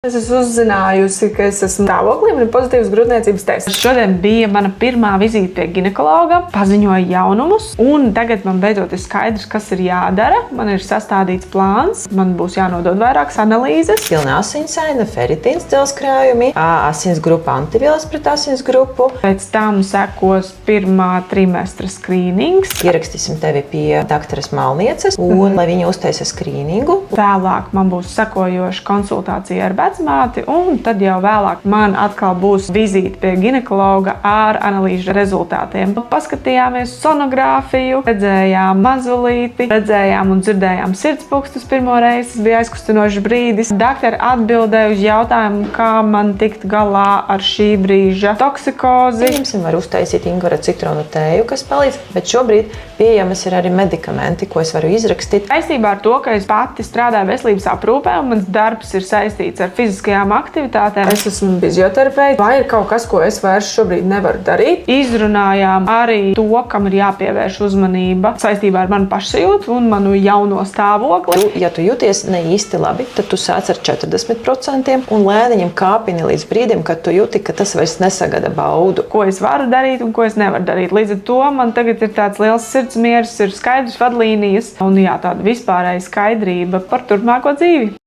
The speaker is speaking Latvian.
Es esmu uzzinājusi, ka es esmu stāvoklī, man ir pozitīvs grūtniecības tests. Šodien bija mana pirmā vizīte pie ginekologa, paziņoja jaunumus, un tagad man beidzot ir skaidrs, kas ir jādara. Man ir sastādīts plāns, man būs jānodod vairākas analīzes. Pilna asinssaine, feritīns dzelzkrājumi, asins grupa antivielas pret asins grupu. Pēc tam sekos pirmā trimestra skrīnings. Ierakstīsim tevi pie daktaras Malnieces, un lai viņa uztaisa skrīningu. Vēlāk man būs sekojoša konsultācija ar vecmāti, un tad jau vēlāk man atkal būs vizīte pie ginekologa ar analīžu rezultātiem. Paskatījāmies sonogrāfiju, redzējām mazulīti, redzējām un dzirdējām sirdspūkstus pirmo reizi. Tas bija aizkustinošs brīdis. Daktere atbildēja uz jautājumu, kā man tikt galā ar šī brīža toksikozi. Pieņemsim, var uztaisīt ingvera citronu tēju, kas palīdz, bet šobrīd pieejamas ir arī medikamenti, ko es varu izrakstīt. Saistībā ar to, ka es pati strādāju veselības aprūpē un mans darbs ir saistīts ar fiziskajām aktivitātēm. Es esmu fizioterapeite. Vai ir kaut kas, ko es vairs šobrīd nevaru darīt? Izrunājām arī to, kam ir jāpievērš uzmanība saistībā ar manu pašsajūtu un manu jauno stāvokli. Ja tu jūties ne īsti labi, tad tu sāc ar 40% un lēniņam kāpini līdz brīdim, kad tu jūti, ka tas vairs nesagada baudu. Ko es varu darīt un ko es nevaru darīt. Līdz ar to man tagad ir tāds liels sirdsmiers, ir skaidrs vadlīnijas un tāda vispārēja skaidrība par turpmāko dzīvi.